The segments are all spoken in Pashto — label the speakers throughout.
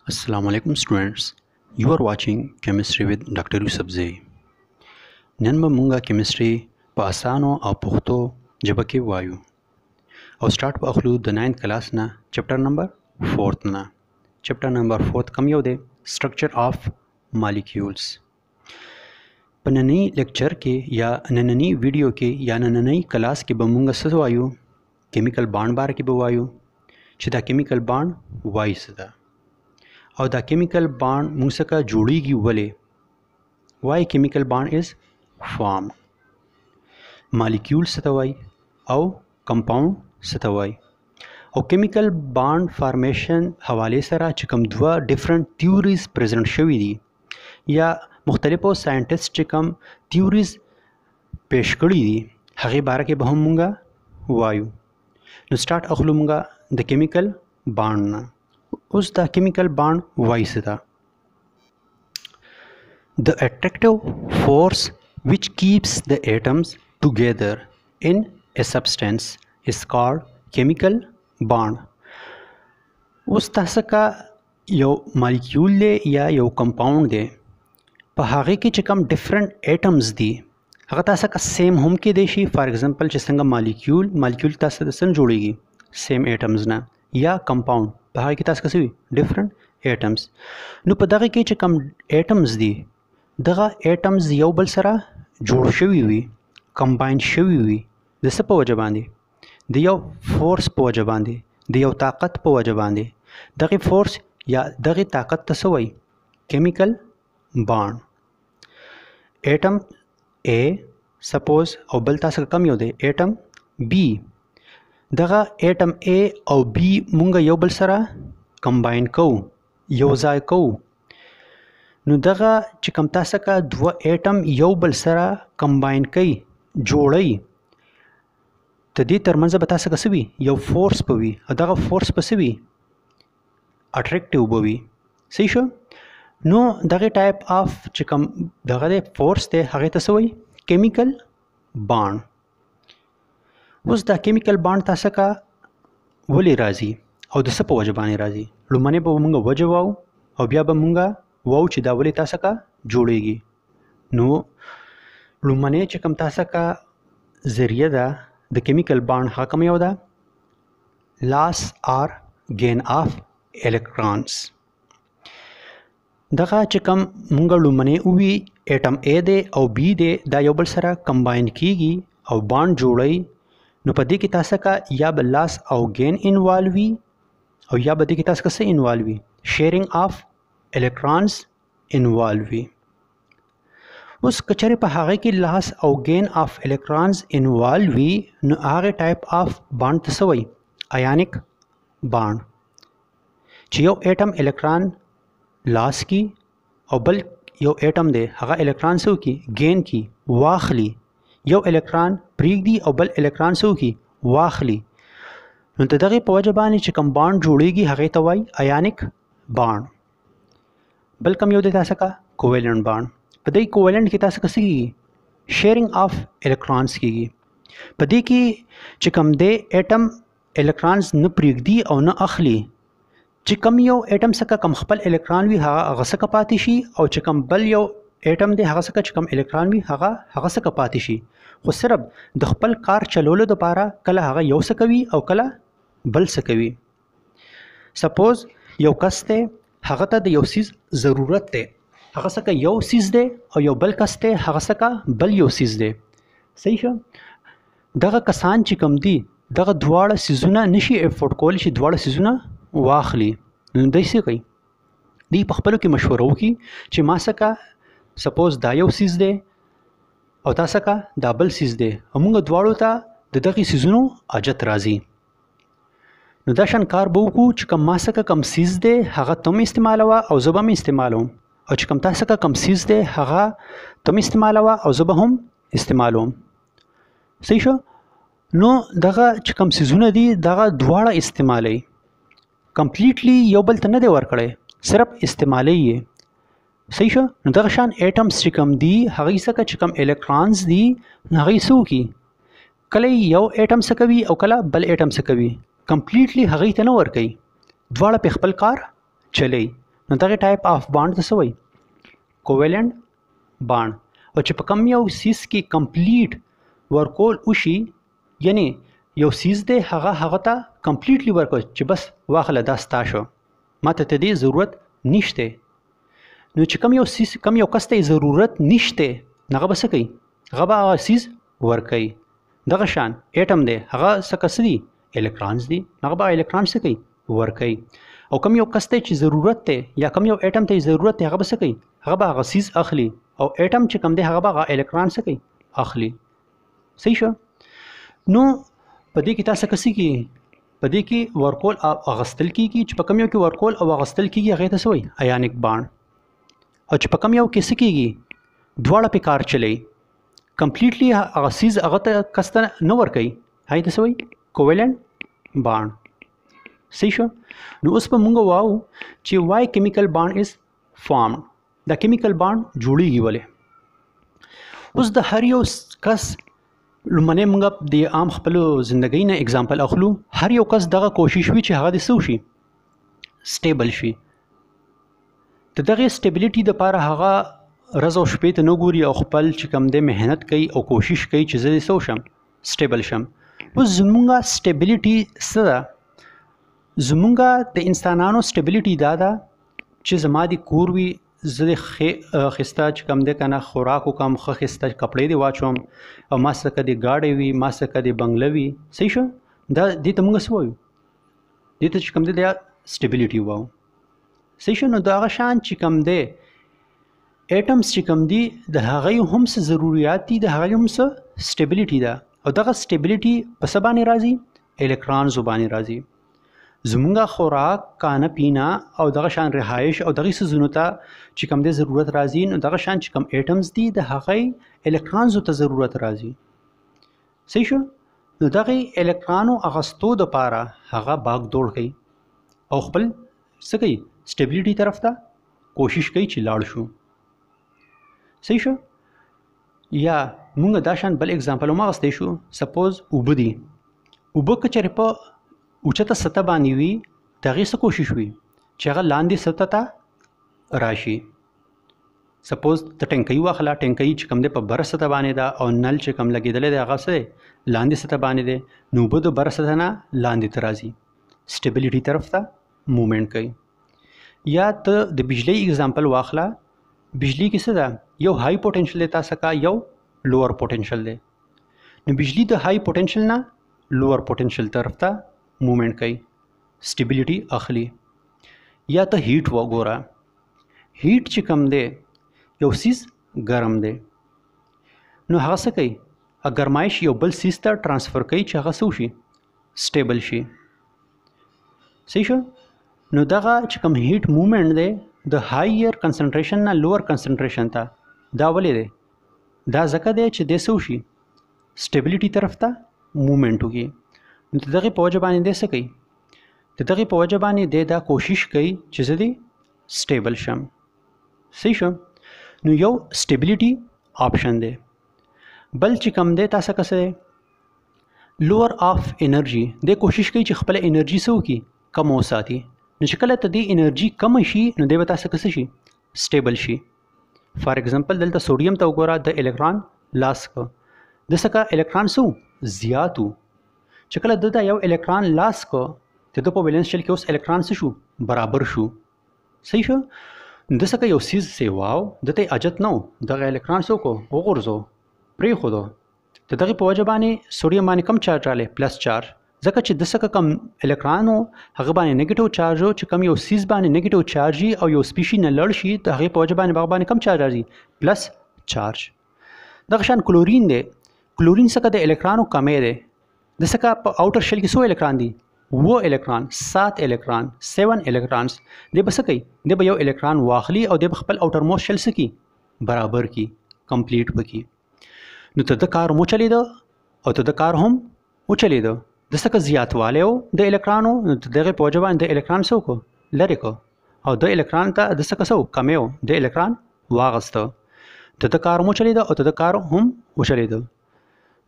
Speaker 1: Assalamualaikum students. You are watching Chemistry with Dr. Yusuf Zey. نن به مونږه کیمستري په اسانو او پښتو ژبه کې وایو او سٹارټ په اخلو د 9th کلاس نه چپټر نمبر 4 نه. چپټر نمبر 4 کوم یو دی؟ سټرکچر اف مالیکولز. په نننی لیکچر کې یا نننی ویډیو کې یا نننی کلاس کې به مونږ څه وایو؟ کیمیکل بانډ باره کې به وایو چې دا کیمیکل بانډ وایي څه ده او دا کیمیکل بانډ موږ څخه جوړیږي ولې؟ why chemical bond is formed. مالیکول څه ته وایي او کمپاوند څه ته وایي او کیمیکل بانډ فارمیشن حوالې سره چې کوم دوه ډیفرنٹ تیوریز پریزنټ شوي دي یا مختلفو ساینټیسټ چې کوم تیوریز پیش کړي دي هغې باره کې به هم مونږ وایو. نو سٹارټ اخلو مونږ د کیمیکل بانډ نه. اوس دا کیمیکل بانډ وایي څه ده؟ The attractive force which keeps the atoms together in a substance is called chemical bond. اوس تاسو کا یو مالیکول دی یا یو کمپاوند دی په هغه کې چې کوم ډیفرنٹ ایټمز دي هغه تاسو کا سیم هم کې دی شي. فار ایگزامپل چې څنګه مالیکول تاسو د څنګه جوړیږي سیم ایټمز نه یا کمپاوند په هغه کې تاسو کا څه ډیفرنٹ ایټمز. نو په دغه کې چې کوم ایټمز دي دغه ایټمز یو بل سره جوړ شوي وي، کمباین شوي وي د څه په وجه باندې؟ د یو فورس په وجه باندې، د یو طاقت په وجه باندې. دغه فورس یا دغه طاقت ته څه وایي؟ کیمیکل بانډ. ایټم A سپوز او بل تاسو کم یو دی ایټم B. دغه ایټم A او B مونږ یو بل سره کمباین کوو، یو ځای کوو. نو دغه چې کوم تاسو کا دوه ایټم یو بل سره کمباین کوي، جوړوي، د دې ترمنځ به تاسو کا څه وي؟ یو فورس به وي او دغه فورس به څه وي؟ اټریکټیو به وي. صحیح شو؟ نو دغه ټایپ آف چې کوم دغه فورس دی هغې ته څه وایي؟ کیمیکل بانډ. اوس دا کیمیکل بانډ تاسو کا ولې راځي او د څه په وجه باندې راځي؟ لومړنۍ به مونږ وجه واو او بیا به مونږ واو چې دا ولې تاسو کا جوړیږي. نو لومړنۍ چې کوم تاسو کا ذریعه ده د کیمیکل بانډ هغه کوم یو ده؟ لاس آر گین آف الکترونز. دغه چې کوم مونږ لومړنۍ ووي ایټم A دی او B دی دا یو بل سره کمباین کیږي او بانډ جوړوي. نو په دې کې تاسو کا یا به لاس او گین انوالو وي او یا به دې کې تاسو کا څه انوالو وي؟ شیرینګ آف الکترونز انوالو وي. اوس کچره په هغه کې لاس او گین آف الکترونز انوالو وي نو هغه ټایپ آف بانډ ته څه وایي؟ آیانیک بانډ. چې یو ایټم الکترون لاس کی او بل یو ایټم دی هغه الکترون څه وکړي؟ گین کی، واخلي. یو الکترون پریږدي او بل الکترون څه وکړي؟ واخلي. نو د دغې په وجه باندې چې کوم بانډ جوړیږي هغې ته وایي آیانیک بانډ. بل کم یو دی تاسو کا کوویلنٹ بانډ. په دې کوویلنٹ کې تاسو کا څه کیږي؟ شیرینګ آف الکترونز کیږي. په دې کې چې کوم دی ایټم الکترونز نه پریږدي او نه اخلي. چې کوم یو ایټم څخه کوم خپل الکترون وي هغه څخه پاتې شي او چې کوم بل یو ایټم دی هغه څخه چې کوم الکترون وي هغه څخه پاتې شي. خو صرف د خپل کار چلولو لپاره کله هغه یو څه کوي او کله بل څه کوي. سپوز یو کس دی هغه ته د یو سیز ضرورت دی، هغه څخه یو سیز دی او یو بل کس دی هغه څخه بل یو سیز دی. صحیح شو؟ دغه کسان چې کوم دي دغه دواړه سیزونه نشي افورډ کولی چې دواړه سیزونه واخلي. نو دوی څه کوي؟ دوی په خپلو کې مشوره وکړي چې ما څخه سپوز دا یو سیز دی او تا څخه دا بل سیز دی او موږ دواړو ته د دغې سیزونو حاجت راځي. نو دا شان کار به وکړو چې کوم ما څخه کوم سیز دی هغه ته هم استعمالوه او زه به هم استعمالوم او چې کوم تا څخه کوم سیز دی هغه ته هم استعمالوه او زه به هم استعمالوم. صحیح شو؟ نو دغه چې کوم سیزونه دي دغه دواړه استعمالی، کمپلیټلی یو بل ته نه دی ورکړی، صرف استعمالی یې. صحیح شو؟ نو دغه شان ایټمز چې کوم دي هغې څخه چې کوم الکترونز دي هغې څه وکړي؟ کله یو ایټم څه کوي او کله بل ایټم څه کوي، کمپلیټلی هغې ته نه ورکوي، دواړه په خپل کار چلی. نو دغه ټایپ اف بانډ څه وایي؟ کوویلنٹ بانډ. او چې په کم یو سیس کې کمپلیټ ورکول وشي، یعنی یو سیس دی هغه ته کمپلیټلی ورکول چې بس واخله دا ستا شو، ماته ته دې ضرورت نشته. نو چې کم یو کس ته ضرورت نشته هغه به څه کوي؟ هغه به هغه سیس ورکوي. دغه شان ایټم دی هغه څه کس دي؟ الکترونز دي، هغه به الکترون څه کوي؟ ورکوي. او کم یو کس ته چې ضرورت دی یا کم یو ایټم ته ضرورت دی هغه به څه کوي؟ هغه به هغه سیس اخلي. او ایټم چې کم دی هغه به هغه الکترون څه کوي؟ اخلي. صحیح شو؟ نو په دې کې تاسو کسي کې په دې کې ورکول او اغستل کیږي. چې په کم یو کې ورکول او اغستل کیږي هغه ته څه وایي؟ ایونیک بانډ. او چې په کم یو کې څه کیږي؟ دواړه په کار چلی، کمپلیټلی هغه سیز هغه ته کس ته نه ورکوي، هغه ته څه وایي؟ کوویلنٹ بانډ. صحیح شو؟ نو اوس به مونږ وایو چې وای کیمیکل بانډ از فارمډ. دا کیمیکل بانډ جوړیږي ولې؟ اوس د هر یو کس لومړی مونږ د عام خپل زندګۍ نه اگزامپل اخلو. هر یو کس دغه کوشش وي چې هغه د څه شي؟ سټیبل شي. د دغه سټیبلیټي دپاره هغه ورځ او شپې ته نه ګوري او خپل چې کوم دی محنت کوي او کوشش کوي چې زه څه شم؟ سټیبل شم. اوس زمونږ سټیبلیټي څه ده؟ زمونږ د انسانانو سټیبلیټي دا ده چې زما د کور وي، زه د ښایسته چې کوم دی که نه خوراک وکړم، ښه ښایسته کپړې دې واچوم، او ما څخه د ګاډۍ وي، ما څخه د بنګله وي. صحیح شو؟ دا دې ته مونږ څه وایو؟ دې ته چې کوم دی دا سټیبلیټي وایو. صحیح شو؟ نو د هغه شان چې کوم دی ایټمز چې کوم دي د هغوی هم څه ضروریات دي، د هغوی هم څه سټیبلیټي ده. او دغه سټیبلیټي په څه باندې راځي؟ الکترونزو باندې راځي. زمونږ خوراک، کانه پینا او دغه شان رهایش او دغه څیزونو ته چې کوم دی ضرورت راځي، نو دغه شان چې کوم ایټمز دي د هغوی الکترونزو ته ضرورت راځي. صحیح شو؟ نو دغه الکترونو اخیستو دپاره هغه باغ دوړ کوي او خپل څه کوي؟ سټیبلیټي طرف ته کوشش کوي چې لاړ شو. صحیح شو؟ یا مونږ دا شان بل اگزامپل هم اخیستی شو. سپوز اوبه دي، اوبه که چېرې په اوچته سطح باندې وي د هغې څه کوشش وي؟ چې هغه لاندې سطح ته راشي. سپوز ته ټینکۍ واخله، ټینکۍ چې کوم دی په بره سطح باندې ده او نل چې کوم لګېدلی دی هغه څه دی؟ لاندې سطح باندې دی. نو اوبه د بره سطح نه لاندې ته راځي، سټیبلیټي طرف ته مومنټ کوي. یا ته د بجلی اگزامپل واخله. بجلی کې څه ده؟ یو های پوټنشل دی تاسو کا، یو لوور پوټنشل دی. نو بجلی د های پوټنشل نه لوور پوټنشل طرف ته مومنټ کوي، سټیبلیټي اخلي. یا ته هیټ وګوره. هیټ چې کوم دی یو سیز ګرم دی، نو هغه څه کوي؟ ګرمایش یو بل سیز ته ټرانسفر کوي چې هغه څه وشي؟ سټیبل شي. صحیح شو؟ نو دغه چې کوم هیټ مومنټ دی د هایر کنسنټریشن نه لوور کنسنټریشن ته، دا ولې دی؟ دا ځکه دی چې دی څه وشي؟ سټیبلیټي طرف ته مومنټ وکړي. نو د دغې په وجه باندې دی څه کوي؟ د دغې په وجه باندې دی دا کوشش کوي چې زه دی سټیبل شم. صحیح شو؟ نو یو سټیبلیټي آپشن دی. بل چې کوم دی تاسو که څه دی؟ لوور آف انرژي. دی کوشش کوي چې خپله انرژي څه وکړي؟ کم وساتي. نو چې کله ته دې انرژي کم شي نو دی به تاسو که څه شي؟ سټیبل شي. فار ایگزامپل دلته سوډیم ته وګوره، د الکترون لاس کو، د څه کا الکترون څه زیات و. چې کله دلته یو الکترون لاس کو د ده په ویلنس شیل کې اوس الکترون څه شو؟ برابر شو. صحیح شو؟ د څه یو سیز سیواو دته اجت نو دغه الکترون څه کو وغورځو پرېښودو. د دغې په وجه باندې سوډیم باندې کم چارج راغلی؟ پلس چارج. ځکه چې د څه کم الکترون و هغه باندې نیګیټیو چارج و. چې کم یو سیز باندې نیګیټیو چارج وي او یو سپیشي نه لړ شي د هغې په وجه باندې هغه باندې کم چارج راځي؟ پلس چارج. دغه شان کلورین دی. کلورین څخه د الکترونو کمی دی. د څخه په آوټر شیل کې څو الکترون دي؟ 7 الکترون، 7 الکترون، 7 الکترونز. دی به څه کوي؟ دی به یو الکترون واخلي او دی به خپل آوټر موسټ شیل څه کړي؟ برابر کړي، کمپلیټ وکړي. نو ته د کار هم وچلېده او ته د کار هم وچلېده. د څه زیاتوالی و د الکترونو، نو د دغې په وجه باندې د الکترون څه وکړو؟ لرې کړو. او د الکترون ته د څه څه کمی و؟ د الکترون واغسته. ته د کار هم وچلېده او ته د کار هم وچلېده.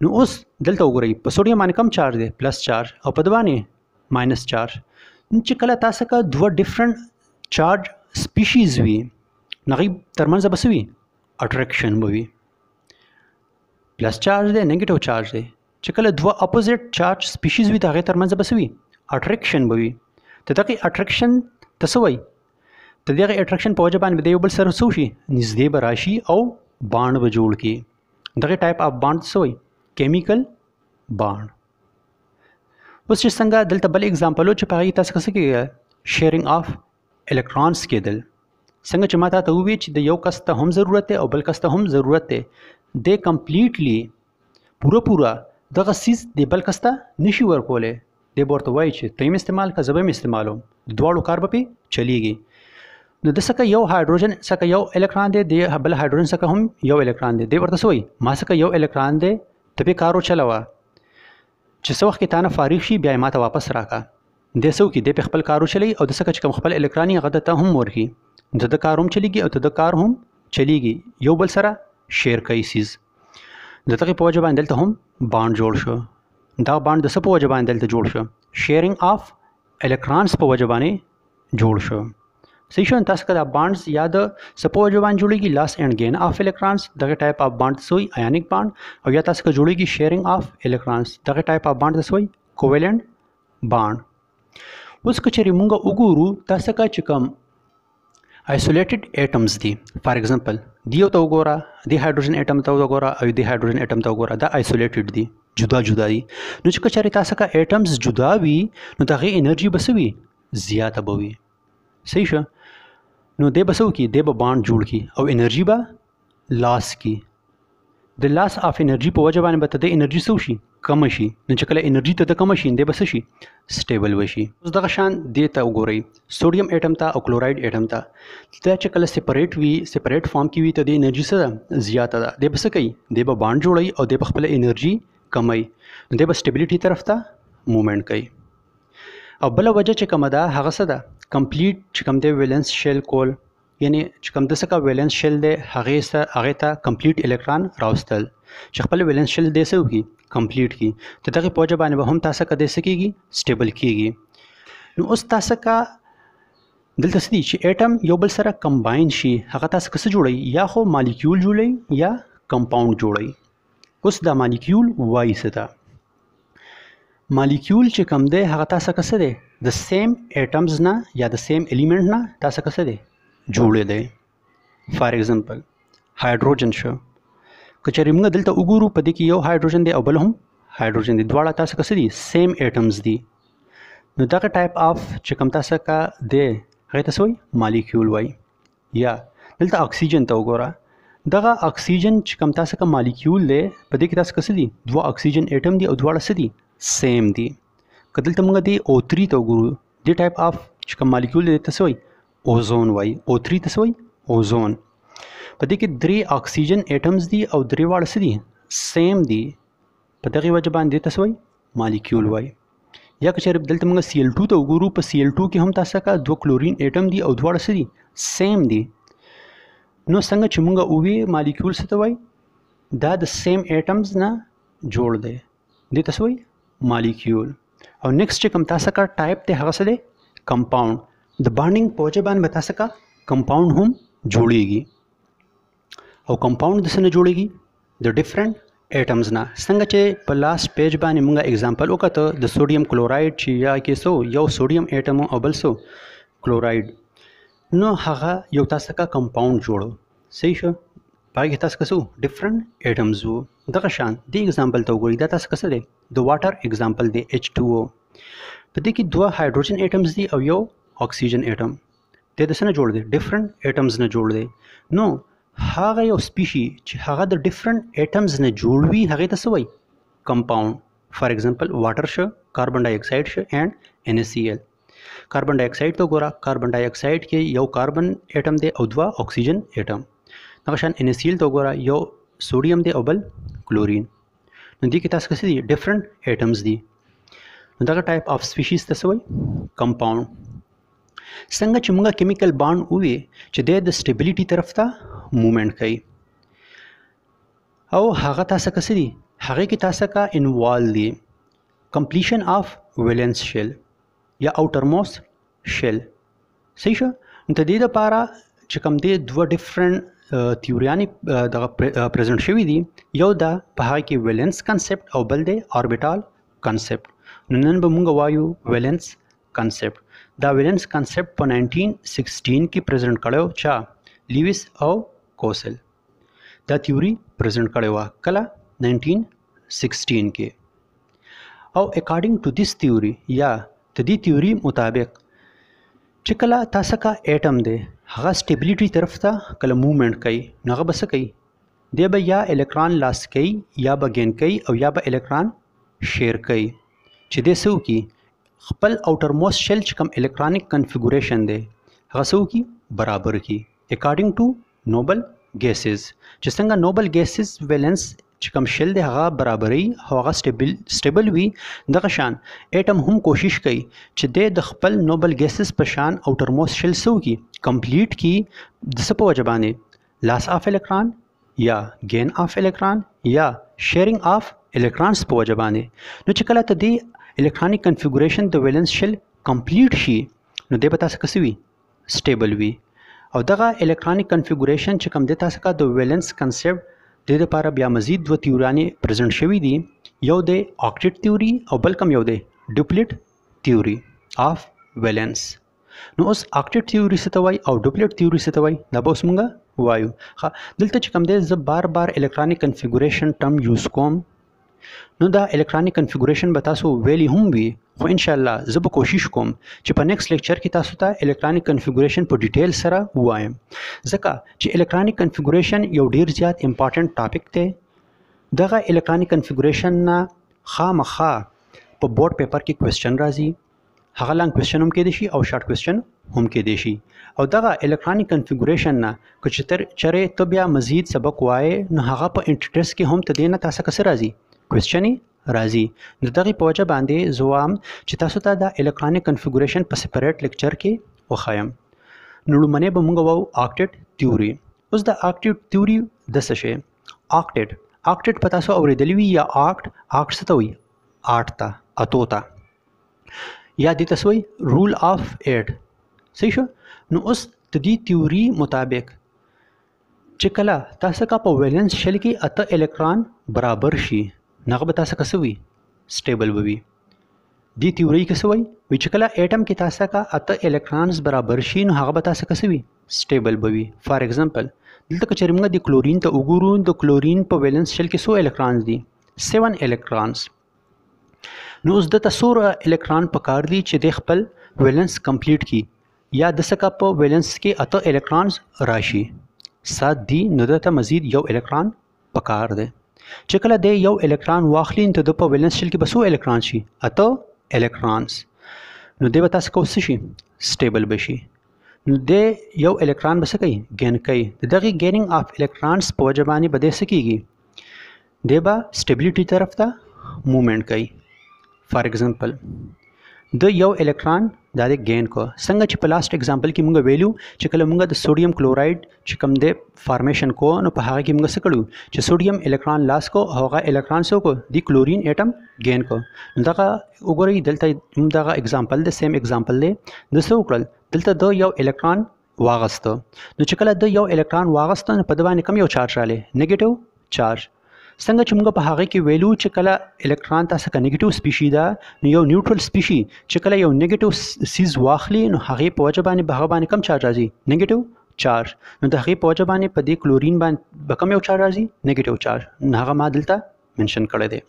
Speaker 1: نو اوس دلته وګورئ په سوډیم باندې کم چارج دی؟ پلس چارج. او په ده باندې ماینس چارج. چې کله تاسو کا دوه ډیفرنٹ چارج سپیشیز وي نغې ترمنځ به څه وي اټریکشن به وي پلس چارج دی نیگیټیو چارج دی چې کله دوه اپوزیټ چارج سپیشیز وي د هغې ترمنځ به څه وي اټریکشن به وي د دغې اټریکشن ته څه وایي د دغې اټریکشن په وجه باندې به د یو بل سره څه وشي نږدې به راشي او بانډ به جوړ کړي دغې ټایپ اف بانډ څه وایي کیمیکل بانډ اوس چې څنګه دلته بل اگزامپل و چې په هغې تاسو څه کېږي شیرینګ آف الکترانس کېدل څنګه چې ما تاته وویل چې د یو کس ته هم ضرورت دی او بل کس ته هم ضرورت دی دی کمپلیټلی پوره دغه سیز دی بل کس ته نشي ورکولی دی به ورته وایي چې ته یې استعمال که زه به یې استعمالوم د دواړو کار به پې چلیږي نو د څخه یو هایدروجن څخه یو الکترون دی د بل هایدروجن څخه هم یو الکترون دی دی ورته څه وایي ما څخه یو الکترون دی ته پې کار وچلوه چې څه وخت کې تا نه فارغ شي بیا یې ما ته واپس راکړه دی څه وکړي دی پې خپل کار وچلوي او د څخه چې کوم خپل الکترون یې هغه ته هم ورکړي د ده کار هم چلیږي او د ده کار هم چلیږي یو بل سره شیر کوي سیز د دغې په وجه باندې دلته هم بانډ جوړ شو دا بانډ د څه په وجه باندې دلته جوړ شو شیرینګ آف الکترانس په وجه باندې جوړ شو صحیح شو تاسو که دا بانډز یا د څه په وجه باندې جوړېږي لاس اینډ گین آف الکترانس دغه ټایپ آف بانډ څه وایي ایونیک بانډ او یا تاسو که جوړېږي شیرینګ آف الکترانس دغه ټایپ آف بانډ څه وایي کوویلنټ بانډ اوس که چېرې مونږ وګورو تاسو که چې کوم isolated atoms دي فار ایگزامپل دیو ته وګوره دی هایدروجن اټم ته وګوره او دی هایدروجن اټم ته وګوره دا isolated دي جدا جدا دي نو چې کچاري تاسو کا اټمز جدا وي نو دغه انرژي بسوي زیاته بوي صحیح شو نو دی بسو کی دی به بانډ جوړ کی او انرژي به لاس کی د لاس اف انرژي په وجه باندې به د انرژي سو شي کم شي نو چې کله انرژي ته کم شي دی بس شي سټیبل وشي اوس دغه شان دی ته وګورئ سوډیم اټم ته او کلوراید اټم ته دا چې کله سپریټ وي سپریټ فارم کې وي ته د انرژي سره زیاته ده دی بس کوي دی به بانډ جوړي او دی په خپل انرژي کمای نو دی به سټیبلیټي طرف ته موومېنټ کوي او بل وجه چې کومه ده هغه څه ده کمپلیټ چې کوم دی ویلنس شیل کول یعنی چې کوم د څه کا ویلنس شیل دی هغه ته کمپلیټ الکترون راوستل چې خپل ویلنس شیل دی څه وکړي کمپلیټ کی ته دغه پوجا باندې به هم تاسو کا د څه کېږي سټیبل کېږي نو اوس تاسو کا دلته څه دي چې اټم یو بل سره کمباین شي هغه تاسو څه جوړي یا خو مالیکول جوړي یا کمپاوند جوړي اوس دا مالیکول وایي څه ده مالیکول چې کوم دی هغه تاسو کا څه دی د سیم اټمز نه یا د سیم الیمنٹ نه تاسو کا څه دی جوړې دی فار ایگزامپل هایدروجن شو کچېرې موږ دلته وګورو په دې کې یو هایدروجن دی او بل هم هایدروجن دی دواړه تاسو کا څه دي سیم اټمز دي نو دغه ټایپ اف چې کوم تاسو کا دی هغه ته وایي مالیکول وایي یا دلته اکسیجن ته وګوره دغه اکسیجن چې کوم تاسو کا مالیکول دی په دې کې تاسو کا څه دي دوه اکسیجن اټم دي او دواړه څه دي سیم دي که دلته موږ دی O3 ته وګورو دې ټایپ اف چې کوم مالیکول دی ته وایي اوزون وایي O3 ته وایي اوزون په دې کې درې اکسیجن اټمز دي او درې واړه څه دي سیم دي په دغه وجه باندې تاسو وایي مالیکول وایي یا که چېرې دلته موږ Cl2 ته وګورو په Cl2 کې هم تاسو کا دوه کلورین اټم دي او دواړه څه دي سیم دي نو څنګه چې موږ ووی مالیکول څه ته وایي دا د سیم اټمز نه جوړ دی دې تاسو وایي مالیکول او نیکسټ چې کوم تاسو کا ټایپ دی هغه څه دی کمپاوند د بانډینګ په وجه باندې تاسو کا کمپاوند هم جوړیږي او کمپاوند د څه نه جوړیږي د ډیفرنٹ اټمز نه څنګه چې په لاست پیج باندې موږ اگزامپل وکړو د سوډیم کلوراید چې یا کې سو یو سوډیم اټم او بل سو کلوراید نو هغه یو تاسو کا کمپاوند جوړو صحیح شو پای کې تاسو کسو ډیفرنٹ اټمز وو دغه شان دی اگزامپل ته وګورئ دا تاسو کسه دی د واټر اگزامپل دی H2O په دې کې دوه هایدروجن اټمز دي او یو اکسیجن اټم د څه نه جوړ دی ډیفرنٹ اټمز نه جوړ دی نو هغه یو سپیشي چې هغه د ډیفرنٹ اټمز نه جوړ وي هغه ته څه وایي کمپاوند فار ایگزامپل واټر شو کاربن ډای اکساید شو اینڈ NaCl کاربن ډای اکساید ته ګوره کاربن ډای اکساید کې یو کاربن اټم دی او دوه اکسیجن اټم دغه شان NaCl ته ګوره یو سوډیم دی او بل کلورین نو دې کې تاسو څه دي ډیفرنٹ اټمز دي نو دغه ټایپ اف سپیشیز ته څه وایي کمپاوند څنګه چې موږ کیمیکل بانډ ووی چې د سټیبلیټي طرف ته موومېنټ کوي او هغه تاسو څه دي هغه کې تاسو کا انوالو دي کمپلیشن اف ویلنس شیل یا اوټر موست شیل صحیح شو د دې لپاره چې کوم دی دوه ډیفرنٹ تیوریانې دغه پریزنټ شوي دي. یو دا په هغه کې ویلنس کنسپټ او بل دی اوربیټال کنسپټ. نن به مونږ وایو ویلنس کنسپټ. دا ویلنس کنسپټ په 1916 کې پریزنټ کړو چا لیویس او کوسل. دا تیوري پریزنټ کړی و کله 1916 کې. او اکارډینګ ټو دیس تیوري یا د دې تیوري مطابق چې کله تاسو کا اټم دی هغه سټیبلیټي طرف ته کله موومېنټ کوي نو هغه بس کوي دی به یا الکترون لاس کوي یا به گین کوي او یا به الکترون شیر کوي. چې دې سو کی خپل اوټر موست شیل چې کوم الکترونیک کنفیګوریشن دی هغه سو کی برابر کی اکارډینګ ټو نوبل ګیسز. چې څنګه نوبل ګیسز ویلنس چې کوم شیل دی هغه برابرۍ هغه سټیبل وي دغه شان اټم هم کوشش کوي چې د خپل نوبل ګیسز په شان اوټر موست شیل سو کی کمپلیټ کی د څه په وجه باندې لاس اف الکترون یا گین اف الکترون یا شیرینګ اف الکترونز په وجه باندې. نو چې کله ته د الکترونیک کنفیګوریشن د ویلنس شیل کمپلیټ شي نو د به تاسو کسوي سټیبل وي. او دغه الکترونیک کنفیګوریشن چې کوم د تاسو کا د ویلنس کنسپټ د دې لپاره بیا مزید دوه تیوریانې پریزنټ شوي دي. یو د آکټیټ تیوري او بل کوم یو د ډوپلیټ تیوري اف ویلنس. نو اوس آکټیټ تیوري څه ته وایي او ډوپلیټ تیوري څه ته وایي دا به اوس مونږ وایو. دلته چې کوم دی زه بار الکترونیک کنفیګوریشن ټرم یوز کوم نو دا الکترونیک کنفیګوریشن به تاسو ویلی هم وي خو ان شاء الله زه به کوشش کوم چې په نیکسټ لیکچر کې تاسو ته الکترونیک کنفیګوریشن په ډیټیل سره وایم ځکه چې الکترونیک کنفیګوریشن یو ډیر زیات امپورټنت ټاپک دی. دغه الکترونیک کنفیګوریشن نه خامخا په بورډ پیپر کې کوېسچن راځي. هغه لانګ کوېسچن هم کېدی شي او شارټ کوېسچن هم کېدی شي. او دغه الکترونیک کنفیګوریشن نه که چېرې ته بیا مزید سبق وایې نو هغه په انټر ټیسټ کې هم ته دې نه تاسو څه راځي کوېسچن راځي. د دغه په وجه باندې زوام چې تاسو ته د الکترونیک کنفیګوریشن په سپریټ لیکچر کې وخایم. نو لومړی به موږ وایو آکټیټ تیوري. اوس د آکټیټ تیوري د څه شی آکټیټ په تاسو اورېدلی وي یا آکټ څه ته وایي 8 ته اتو ته یا دې ته وایي رول اف 8 صحیح شو. نو اوس د دې تیوري مطابق چې کله تاسو کا په ویلنس شیل کې اته الکترون برابر شي نغه به تاسو کسوي سټیبل وي. دی تیوري کې سوي وی چې کله اټم کې تاسو کا اته الکترونز برابر شي نو هغه به تاسو کسوي سټیبل وي. فار ایگزامپل دلته که چېرې موږ د کلورین ته وګورو د کلورین په ویلنس شیل کې 100 الکترونز دي 7 الکترونز. نو اوس د تاسو الکترون پکار دي چې د خپل ویلنس کمپلیټ کی یا د سکا په ویلنس کې اته الکترونز راشي 7 دي نو دته مزید یو الکترون پکار دی. چې کله د یو الکترون واخلي نو د په ویلنس شیل کې بسو الکترون شي اته الکترونز نو د به تاسو کوم شي سټیبل بشي. نو د یو الکترون بس کوي گین کوي دغه گینینګ اف الکترونز په وجه باندې بده سکیږي د به سټیبلیټي طرف ته موومېنټ کوي. فار ایگزامپل د یو الکترون دا د گین کو څنګه چې په لاست ایگزامپل کې موږ ویلو چې کله موږ د سوډیم کلوراید چې کوم د فارمیشن کو نو په هغه کې موږ څه کړو چې سوډیم الکترون لاس کو هغه الکترون سو کو د کلورین اټم گین کو. دغه وګورئ دلته دغه ایگزامپل د سیم ایگزامپل دی د څه وکړل دلته د یو الکترون واغسته نو چې کله د یو الکترون واغسته نو په دبا کم یو چارج رااله نیگیټیو چارج. څنګه چې موږ په هغه کې ویلو چې کله الکترون تاسو کا نیگیټیو سپیشي ده نو یو نیوټرل سپیشي چې کله یو نیگیټیو سیز واخلي نو هغه په وجه باندې به باندې کم چارج راځي نیگیټیو چارج. نو د هغه په وجه باندې په دې کلورین باندې به کم یو چارج راځي نیگیټیو چارج. نو هغه ما دلته منشن کړی دی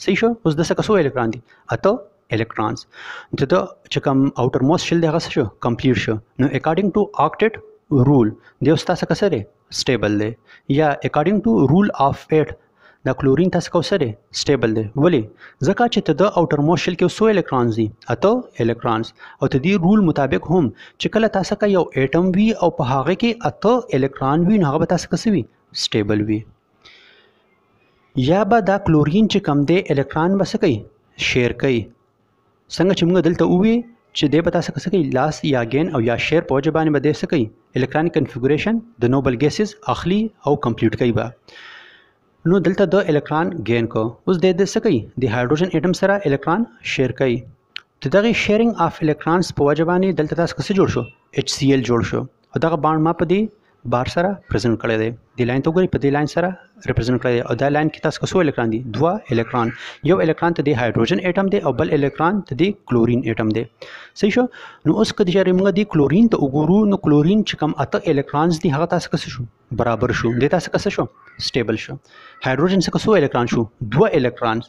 Speaker 1: صحیح شو. اوس د څه کسو الکترون دي اته الکترونز ته د چې کوم اوټر موست شیل دی هغه شو کمپلیټ شو. نو اکارډینګ ټو آکټیټ رول دی اوس تاسو کسره سټیبل دی یا اکارډینګ ټو رول اف 8 دا کلورین تاسو کو سره سټیبل دی. ولی ځکه چې ته د اوټر موست شیل کې 100 الکترونز دي اته الکترونز او ته دې رول مطابق هم چې کله تاسو کا یو اټم وی او په هغه کې اته الکترون وی نو هغه تاسو کسوي سټیبل وی. یا به دا کلورین چې کم دی الکترون بس کوي شیر کوي څنګه چې موږ دلته وی چې د پتا څه کوي لاس یا گین او یا شیر په وجه باندې بده څه کوي الکترونیک کنفیګوریشن د نوبل ګیسز اخلي او کمپلیټ کوي با. نو دلته د الکترون گین کو اوس د څه کوي د هایدروجن اټم سره الکترون شیر کوي د دغه شیرینګ اف الکترونز په وجه باندې دلته تاسو څه جوړ شو HCl جوړ شو او دغه بانډ ما په دې بار سره پریزنټ کړی دی د لاین ته وګورئ په دې لاین سره ریپرزینټ کړی دی او دا لاین کې تاسو څو الکترون دي دوه الکترون یو الکترون ته د هایدروجن اټم دی او بل الکترون ته د کلورین اټم دی صحیح شو نو اوس کله چې موږ د کلورین ته وګورو نو کلورین چې کوم اته الکترونز دي هغه تاسو څه شو برابر شو د تاسو څه شو سټیبل شو هایدروجن څخه څو الکترون شو دوه الکترون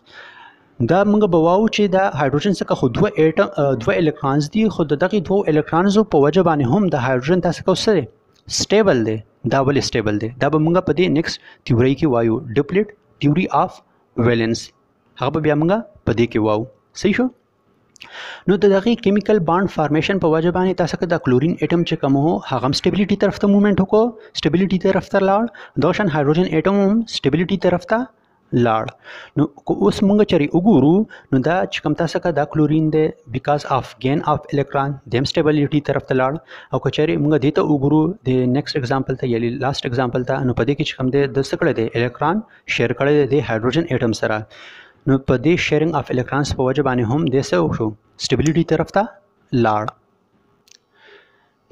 Speaker 1: دا موږ به واو چې دا هایدروجن څخه خو دوه الکترونز دي خو دغه دوه الکترونز په وجه باندې هم د هایدروجن تاسو کوسره स्टेबल दे دا ول स्टेबल दे دا به موږ په دې نیکسټ تیوري کې وایو ډپلیټ تیوري اف ویلنس هغه بیا موږ په دې کې وایو صحیح شو نو د دغه کیمیکل بانډ فارمیشن په وجه باندې تاسو کې د کلورین اټم چې کوم هو هغه سټیبিলিټي طرف ته موومېنټ وکړو سټیبিলিټي طرف ته لاړ دا شان هایدروجن اټم هم سټیبিলিټي طرف ته لاړ نو اوس موږ چری وګورو نو دا چې کوم تاسو کا دا کلورین دی بیکاز اف گین اف الکترون دیم سټیبিলিټي طرف ته لاړ او کچری موږ دته وګورو د نیکسټ ایگزامپل ته یلی لاست ایگزامپل ته نو پدې کې چې کوم دی د سکړه دی الکترون شیر کړی دی هایدروجن اټم سره نو پدې شیرینګ اف الکترونز په وجه باندې هم د څه شو سټیبিলিټي طرف ته لاړ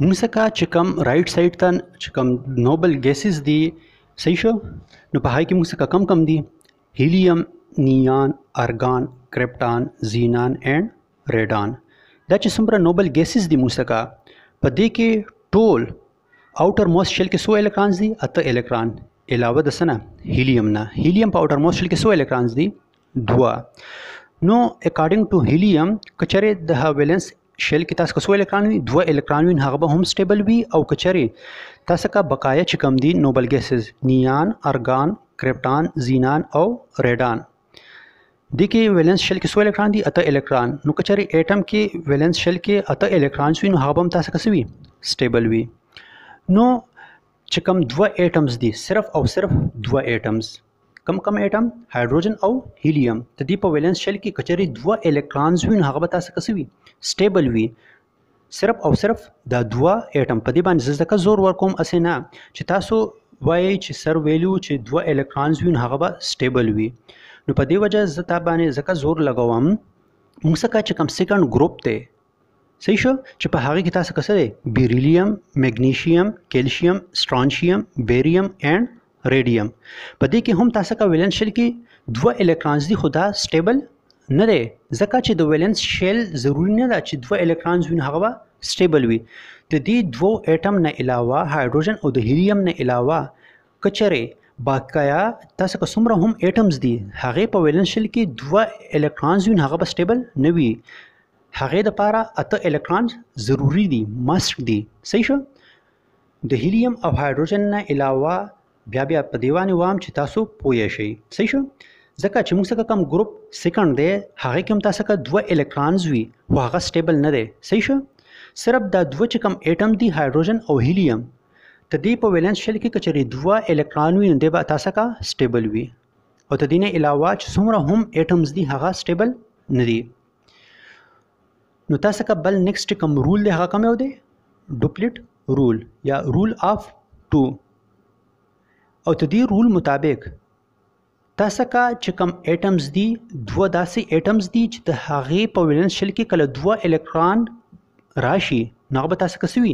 Speaker 1: موږ څنګه چې کوم رائټ سایډ ته چې کوم نوبل گیسز دي صحیح شو نو په هاي کې موږ څنګه کم دي هیلیم نیان ارگان کرپټان زینان اینڈ ریډان دا چې څومره نوبل گیسز دي موسکا په دې کې ټول اوټر موست شیل کې 100 الکترونز دي اته الکترون علاوه د سنه هیلیم نه هیلیم په اوټر موست شیل کې 100 الکترونز دي دوا نو اکارډینګ ټو هیلیم کچره د ویلنس شیل کې تاسو 100 الکترون وي 2 الکترون وي هغه به هم سټیبل وي او کچره تاسو کا بقایا چې کم دي نوبل گیسز نیان ارگان کرپټان زینان او ریډان د کې ویلنس شیل کې 100 الکترون دي اته الکترون نو کچري اټم کې ویلنس شیل کې اته الکترونز وي نو هغه هم تاسو کسوي سټیبل وي نو چې کوم دوه اټمز دي صرف او صرف دوه اټمز کم اټم هایدروجن او هیلیم ته دی په ویلنس شیل کې کچري دوه الکترونز وي نو هغه به تاسو کسوي سټیبل وي صرف او صرف دا دوه اټم په دې باندې ځکه زور ورکوم اسنه چې تاسو وای چې سر ویلو چې دوه الکترونز وي هغه به سټیبل وي نو په دې وجه زه تا باندې ځکه زور لګوم موږ څنګه چې کوم سیکنډ ګروپ ته صحیح شو چې په هغه کې تاسو کسه بیریلیم میګنیشیم کیلشیم سټرانشیم بیریم اینڈ ریډیم په دې کې هم تاسو کا ویلنس شیل کې دوه الکترونز دي خدا سټیبل نه دی ځکه چې د ویلنس شیل ضروری نه ده چې دوه الکترونز وي هغه به سټیبل وي د دې دوه اټم نه علاوه هایدروجن او د هیلیم نه علاوه کچره باقایا تاسو که څومره هم اټمز دي هغه په ویلنس شیل کې دوه الکترونز وي هغه به سټیبل نه وي هغه د پاره اته الکترونز ضروری دي ماست دي صحیح شو د هیلیم او هایدروجن نه علاوه بیا په دیوانه وام چې تاسو پوه شئ صحیح شو ځکه چې موږ څنګه کوم ګروپ سیکنډ دی هغه کوم تاسو کا دوه الکترونز وي او هغه سټیبل نه دی صحیح شو صرف دا دوه چې کوم اټم دي هایدروجن او هیلیم ته دی په ویلنس شیل کې کچري دوه الکترون وي نو به تاسو کا سټیبل وي او ته دینه علاوه چې څومره هم اټمز دي هغه سټیبل نه دي نو تاسو کا بل نیکسټ کوم رول دی هغه کوم یو دی ډوپلیټ رول یا رول اف 2 او ته دی رول مطابق تاسو کا چې کوم اټمز دي دوه داسې اټمز دي چې د هغه په ویلنس شیل کې کله دوه الکترون راشي نو به تاسو کسوي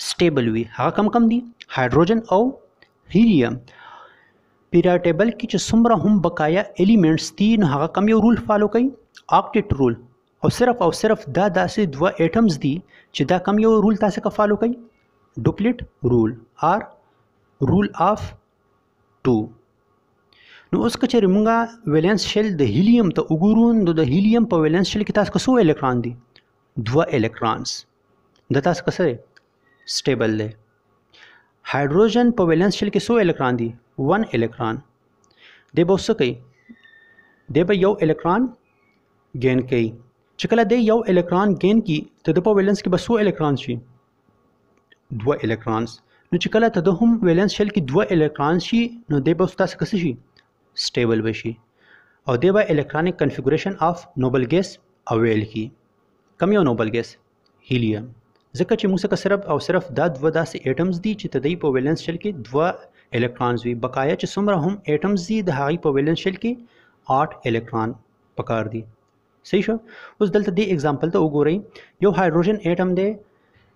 Speaker 1: سټیبل وي هغه کم دي هایدروجن او هیلیم پیریاډ ټیبل کې چې څومره هم بقایا الیمنټس دي نو هغه کم یو رول فالو کوي آکټیټ رول او صرف دا داسې دوه اټمز دي چې دا کم یو رول تاسو کا فالو کوي ډوپلیټ رول آر رول اف 2 نو اوس کچې موږ ویلنس شیل د هیلیم ته وګورو نو د هیلیم په ویلنس شیل کې تاسو څو الکترون دي دوه الکترونز د تاسو کسره سټیبل دی هایدروجن په ویلنس شیل کې 100 الکترون دي 1 الکترون دی به څه کوي دی به یو الکترون گین کوي چې کله دی یو الکترون گین کی ته د په ویلنس کې به 100 الکترون شي 2 الکترونز نو چې کله ته د هم ویلنس شیل کې 2 الکترون شي نو دی به تاسو کس شي سټیبل وشي او دی به الکترونیک کنفیګوریشن اف نوبل ګیس اویل کی کم یو نوبل ګیس هیلیم ځکه چې موږ صرف او صرف دا دوه داسې اټمز دي چې تدای په ویلنس شیل کې دوه الکترونز وي بقایا چې څومره هم اټمز دي د هغه په ویلنس شیل کې 8 الکترون پکار دي صحیح شو. اوس دلته دې اگزامپل ته وګورئ یو هایدروجن اټم دی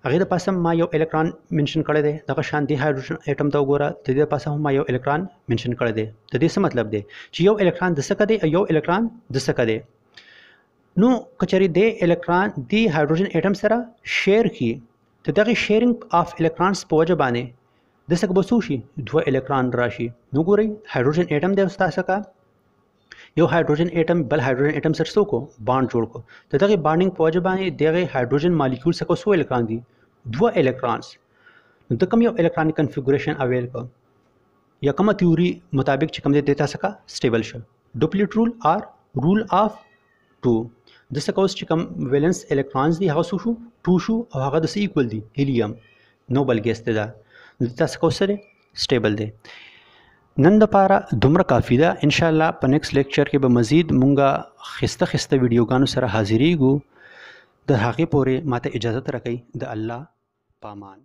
Speaker 1: هغه د پاسه ما یو الکترون منشن کړی دی دغه شان دی هایدروجن اټم ته وګوره د دې پاسه ما یو الکترون منشن کړی دی د دې څه مطلب دی چې یو الکترون د څه دی یو الکترون د څه دی نو کچری د الکترون دی هایدروجن اټم سره شیر کی ته دغه شیرینګ اف الکترونز په وجه باندې د څه بسو شي دوه الکترون راشي نو ګورئ هایدروجن اټم د استاد څخه یو هایدروجن اټم بل هایدروجن اټم سره څوک بانډ جوړ کو ته دغه بانډینګ په وجه باندې دغه هایدروجن مالیکول څخه څو الکترون دي دوه الکترونز نو د کوم یو الکترونیک کنفیګوریشن اویل کو یا کومه تیوري مطابق چې کوم د دیتا څخه سټیبل شو ډوپلیټ رول آر رول اف 2 د څه کوس چې کوم ویلنس الکترونز دي هغه شو 2 شو او هغه د څه ایکوال دي هیلیم نوبل ګیس ته دا د تاسو کوس سره سټیبل دی نن د پاره دومره کافی ده ان شاء الله په نیکسټ لیکچر کې به مزید مونږه خسته ویډیوګانو سره حاضرېږو د هغې پورې ماته اجازه راکړئ د الله پامان